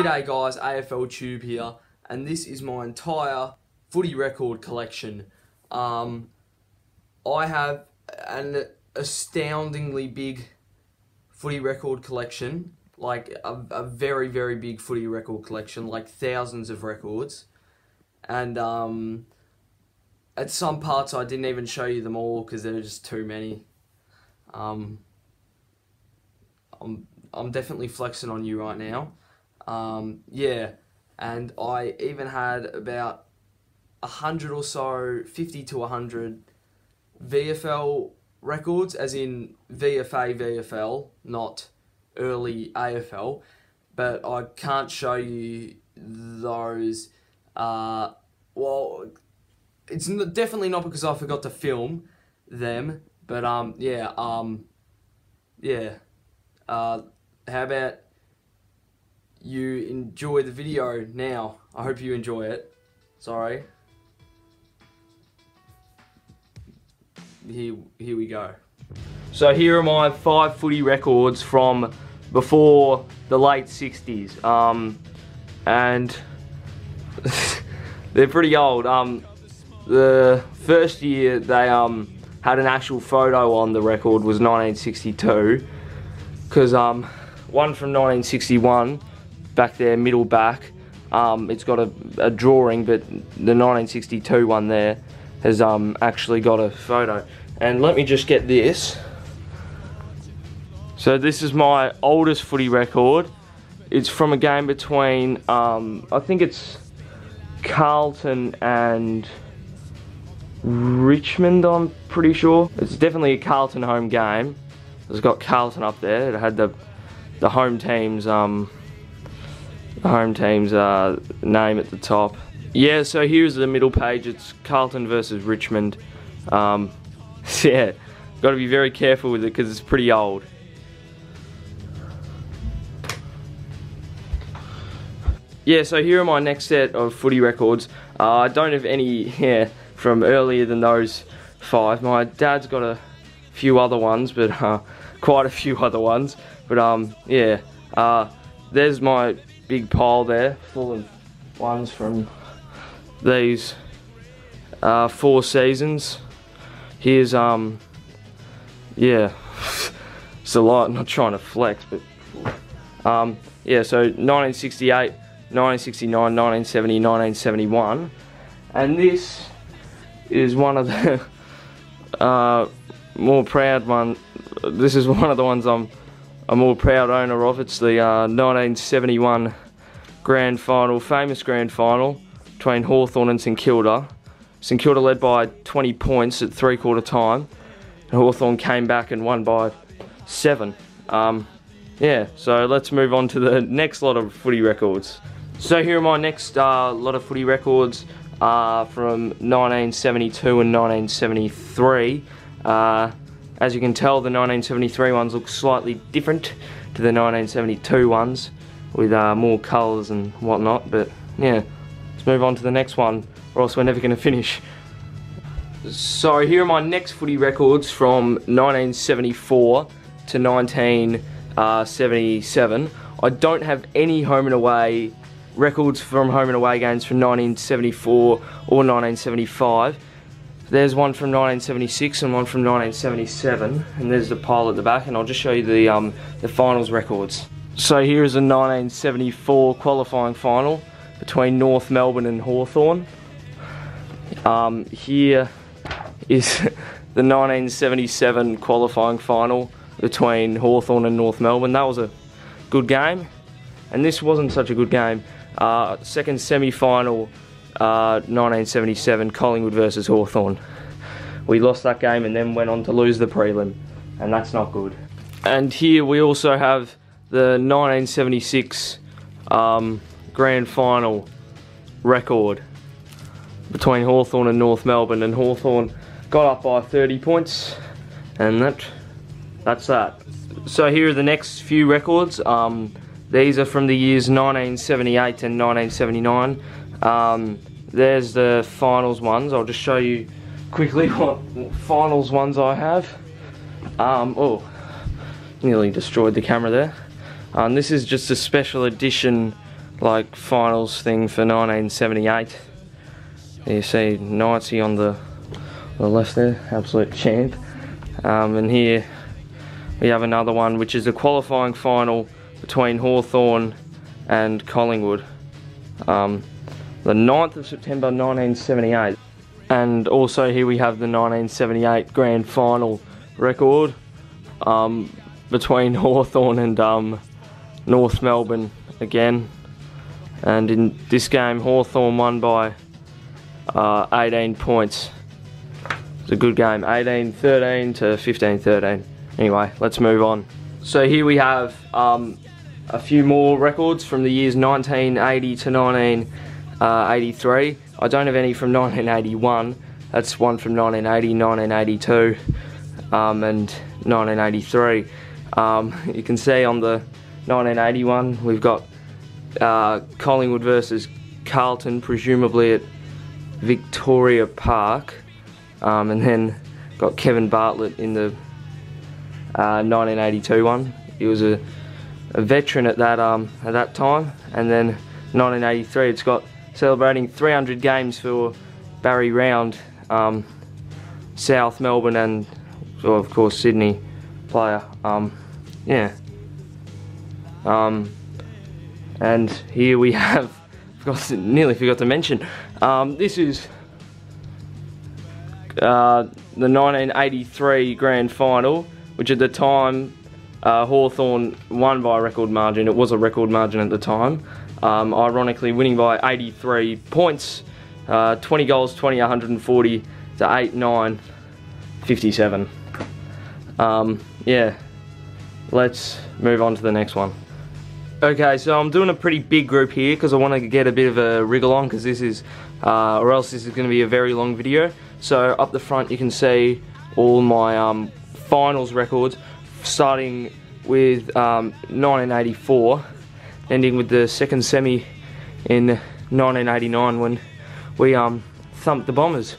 G'day guys, AFL Tube here, and this is my entire footy record collection. I have an astoundingly big footy record collection, like a very, very big footy record collection, like thousands of records. And at some parts I didn't even show you them all because there were just too many. I'm definitely flexing on you right now. Yeah, and I even had about 100 or so, 50 to 100 VFL records, as in VFA VFL, not early AFL, but I can't show you those. Well, it's definitely not because I forgot to film them, but how about you enjoy the video now? I hope you enjoy it. Sorry. Here we go. So here are my 5 footy records from before the late 60s. And they're pretty old. The first year they had an actual photo on the record was 1962, because one from 1961 back there, middle back, it's got a drawing, but the 1962 one there has actually got a photo. And let me just get this. So this is my oldest footy record. It's from a game between I think it's Carlton and Richmond, I'm pretty sure. It's definitely a Carlton home game. It's got Carlton up there. It had the home team's name at the top. Yeah, so here's the middle page. It's Carlton versus Richmond. Yeah, got to be very careful with it because it's pretty old. Yeah, so here are my next set of footy records. I don't have any from earlier than those 5. My dad's got a few other ones, but quite a few other ones. But yeah, there's my big pile there, full of ones from these 4 seasons. Here's yeah, it's a lot. I'm not trying to flex, but yeah. So 1968, 1969, 1970, 1971, and this is one of the more proud one. This is one of the ones I'm a more proud owner of. It's the 1971 grand final, famous grand final between Hawthorn and St Kilda. St Kilda led by 20 points at 3/4 time, and Hawthorn came back and won by 7. Yeah, so let's move on to the next lot of footy records. So here are my next lot of footy records from 1972 and 1973. As you can tell, the 1973 ones look slightly different to the 1972 ones, with more colours and whatnot, but yeah, let's move on to the next one, or else we're never going to finish. So here are my next footy records from 1974 to 1977. I don't have any home and away records from home and away games from 1974 or 1975. There's one from 1976 and one from 1977, and there's the pile at the back, and I'll just show you the finals records. So here is a 1974 qualifying final between North Melbourne and Hawthorn. Here is the 1977 qualifying final between Hawthorn and North Melbourne. That was a good game, and this wasn't such a good game. Second semi-final, 1977, Collingwood versus Hawthorn. We lost that game and then went on to lose the prelim, and that's not good. And here we also have the 1976 grand final record between Hawthorn and North Melbourne, and Hawthorn got up by 30 points, and that's that. So here are the next few records. These are from the years 1978 and 1979. There's the finals ones. I'll just show you quickly what finals ones I have. Oh, nearly destroyed the camera there. This is just a special edition like finals thing for 1978. You see Knightsy on the left there, absolute champ. And here we have another one, which is the qualifying final between Hawthorn and Collingwood. The 9th of September 1978. And also here we have the 1978 grand final record between Hawthorn and North Melbourne again. And in this game, Hawthorn won by 18 points. It was a good game, 18-13 to 15-13. Anyway, let's move on. So here we have a few more records from the years 1980 to 1983. I don't have any from 1981. That's one from 1980, 1982, and 1983. You can see on the 1981 we've got Collingwood versus Carlton, presumably at Victoria Park, and then got Kevin Bartlett in the 1982 one. He was a veteran at that time. And then 1983, it's got celebrating 300 games for Barry Round, South Melbourne, and well, of course Sydney player. Yeah. And here we have, nearly forgot to mention, this is the 1983 grand final, which at the time Hawthorn won by a record margin. It was a record margin at the time, ironically winning by 83 points, 20 goals, 20, 140 to 8, 9, 57. Yeah, let's move on to the next one. Okay, so I'm doing a pretty big group here because I want to get a bit of a wriggle on, because this is, or else this is going to be a very long video. So up the front you can see all my finals records, starting with 1984, ending with the second semi in 1989 when we thumped the Bombers.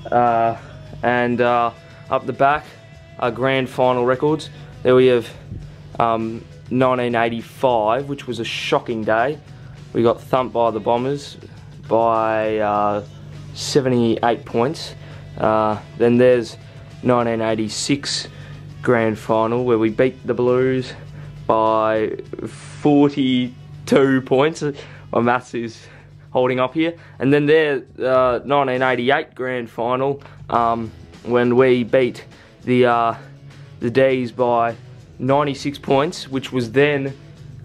And up the back are grand final records. There we have 1985, which was a shocking day. We got thumped by the Bombers by 78 points. Then there's 1986 grand final where we beat the Blues by 42 points. My maths is holding up here. And then there's 1988 grand final when we beat the D's by 96 points, which was then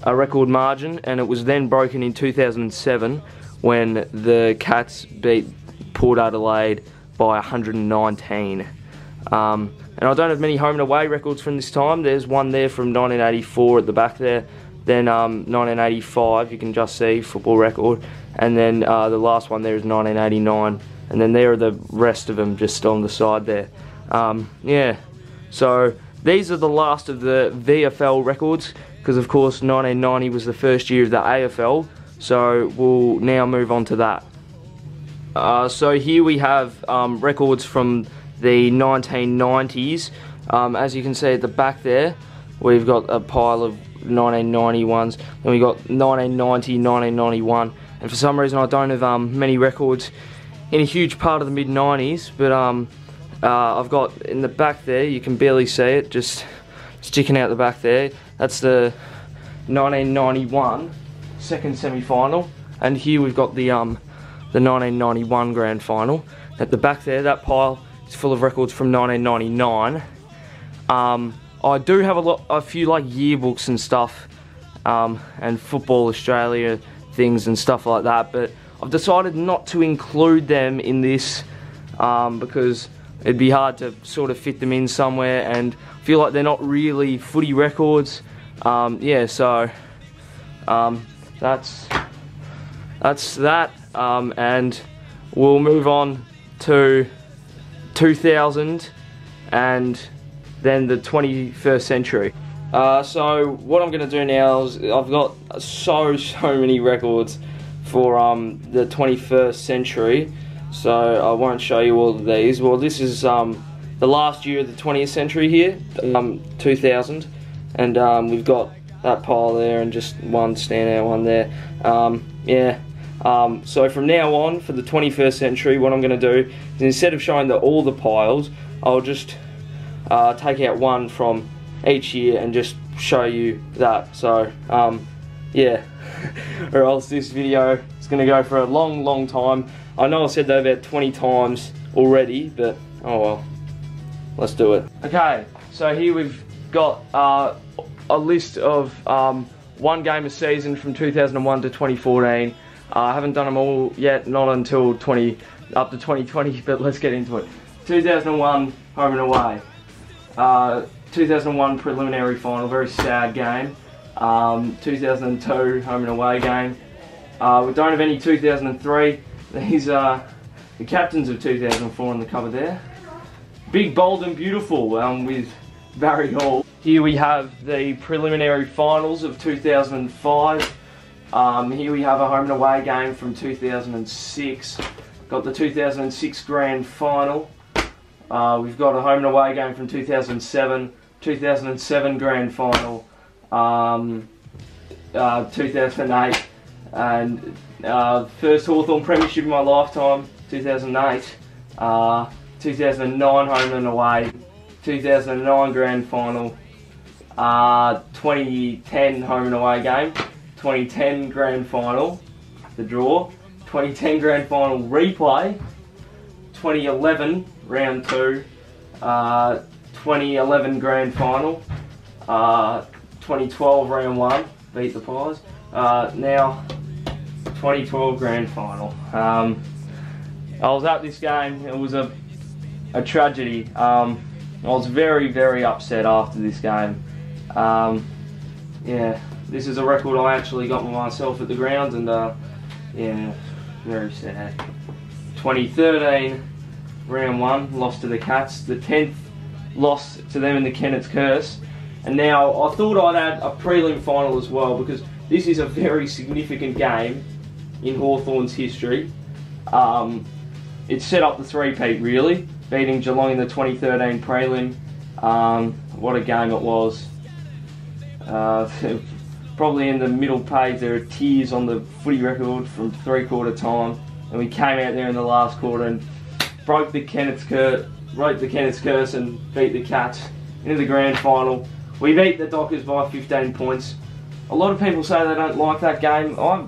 a record margin, and it was then broken in 2007 when the Cats beat Port Adelaide by 119. And I don't have many home and away records from this time. There's one there from 1984 at the back there. Then 1985, you can just see, football record. And then the last one there is 1989. And then there are the rest of them just on the side there. Yeah, so these are the last of the VFL records, because of course 1990 was the first year of the AFL. So we'll now move on to that. So here we have records from the 1990s. As you can see at the back there, we've got a pile of 1991s. Then we got 1990, 1991, and for some reason I don't have many records in a huge part of the mid-90s, but I've got in the back there, you can barely see it, just sticking out the back there. That's the 1991 second semi-final, and here we've got the 1991 grand final. At the back there, that pile is full of records from 1999. I do have a few like yearbooks and stuff, and Football Australia things and stuff like that, but I've decided not to include them in this because it'd be hard to sort of fit them in somewhere, and I feel like they're not really footy records. Yeah, so that's that, and we'll move on to 2000 and then the 21st century. So what I'm going to do now is I've got so many records for the 21st century, so I won't show you all of these. Well, this is the last year of the 20th century here, 2000, and we've got that pile there, and just one standout one there. So from now on, for the 21st century, what I'm going to do is, instead of showing all the piles, I'll just take out one from each year and just show you that. So yeah, or else this video is going to go for a long time. I know I've said that about 20 times already, but oh well, let's do it. Okay, so here we've got a list of one game a season from 2001 to 2014. I haven't done them all yet, not until up to 2020, but let's get into it. 2001 home and away. 2001 preliminary final, very sad game. 2002 home and away game. We don't have any 2003. These are the captains of 2004 on the cover there. Big, bold and beautiful with Barry Hall. Here we have the preliminary finals of 2005. Here we have a home and away game from 2006. Got the 2006 grand final. We've got a home and away game from 2007. 2007 grand final. 2008. And first Hawthorn premiership in my lifetime, 2008. 2009 home and away. 2009 grand final. 2010 home and away game. 2010 grand final, the draw. 2010 grand final replay. 2011 round 2. 2011 grand final. 2012 round 1, beat the Pies. Now 2012 grand final. I was at this game. It was a tragedy. I was very upset after this game. Yeah, this is a record I actually got myself at the ground, and yeah, very sad. 2013 round 1, lost to the Cats. The 10th loss to them in the Kennett's Curse. And now I thought I'd add a prelim final as well, because this is a very significant game in Hawthorn's history. It set up the three-peat really, beating Geelong in the 2013 prelim. What a game it was. Probably in the middle page there are tears on the footy record from 3/4 time, and we came out there in the last quarter and broke the Kennett's curse and beat the Cats into the grand final. We beat the Dockers by 15 points. A lot of people say they don't like that game. I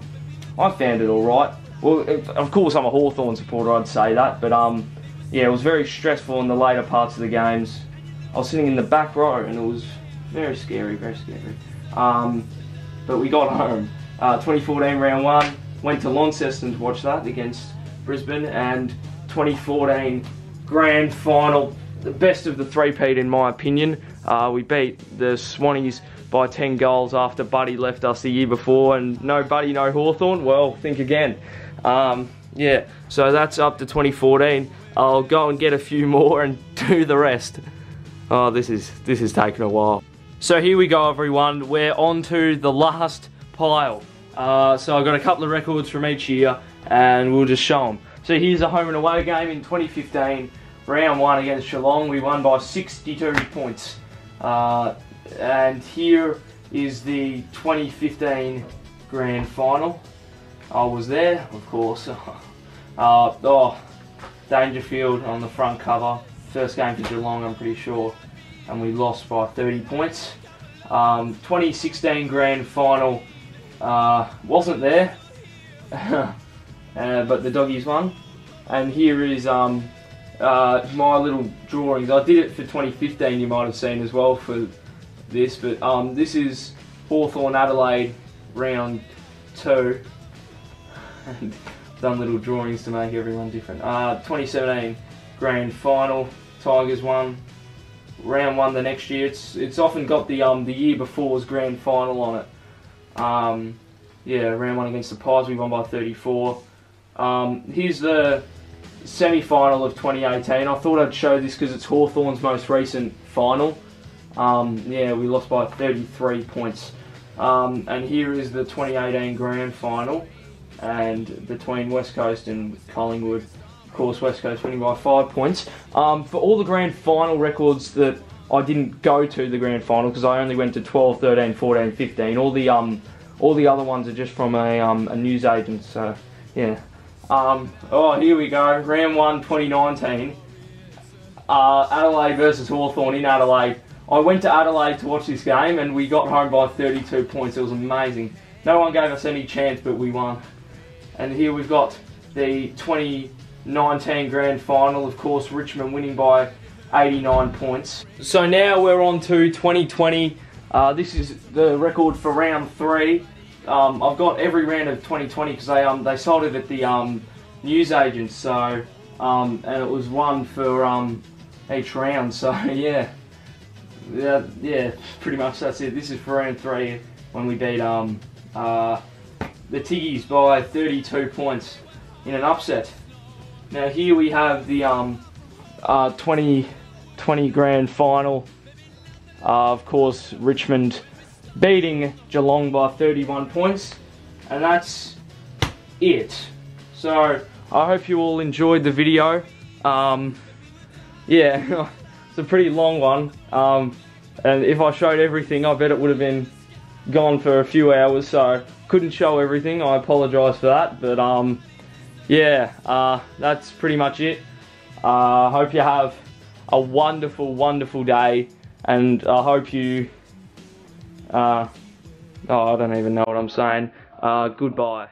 found it alright. Well, of course I'm a Hawthorn supporter, I'd say that, but yeah, it was very stressful in the later parts of the games. I was sitting in the back row and it was very scary, very scary. But we got home. 2014 round 1, went to Launceston to watch that against Brisbane, and 2014 grand final, the best of the three-peat in my opinion. We beat the Swannies by 10 goals after Buddy left us the year before, and no Buddy, no Hawthorn. Well, think again. Yeah, so that's up to 2014. I'll go and get a few more and do the rest. Oh, this is taking a while. So here we go, everyone. We're on to the last pile. So I've got a couple of records from each year, and we'll just show them. So here's a home and away game in 2015, round 1 against Geelong. We won by 62 points. And here is the 2015 grand final. I was there, of course. Oh, Dangerfield on the front cover. First game for Geelong, I'm pretty sure. And we lost by 30 points. 2016 grand final, wasn't there, but the Doggies won. And here is my little drawings. I did it for 2015, you might have seen as well for this, but this is Hawthorn Adelaide round 2. And done little drawings to make everyone different. 2017 grand final, Tigers won. Round 1 the next year. It's often got the year before's grand final on it. Yeah, round 1 against the Pies, we won by 34. Here's the semi-final of 2018. I thought I'd show this because it's Hawthorn's most recent final. Yeah, we lost by 33 points. And here is the 2018 grand final, and between West Coast and Collingwood. Of course, West Coast winning by 5 points. For all the grand final records that I didn't go to the grand final because I only went to 12, 13, 14, 15. All the other ones are just from a news agent. So yeah. Oh, here we go. Round 1, 2019. Adelaide versus Hawthorn in Adelaide. I went to Adelaide to watch this game and we got home by 32 points. It was amazing. No one gave us any chance, but we won. And here we've got the 2019 grand final. Of course, Richmond winning by 89 points. So now we're on to 2020. This is the record for round 3. I've got every round of 2020 because they sold it at the news agents. So and it was one for each round. So yeah, pretty much that's it. This is for round 3 when we beat the Tiggies by 32 points in an upset. Now here we have the 2020 grand final. Of course, Richmond beating Geelong by 31 points, and that's it. So I hope you all enjoyed the video. Yeah, it's a pretty long one, and if I showed everything, I bet it would have been gone for a few hours, so couldn't show everything. I apologise for that, but yeah, that's pretty much it. Hope you have a wonderful, wonderful day, and I hope you oh, I don't even know what I'm saying. Goodbye.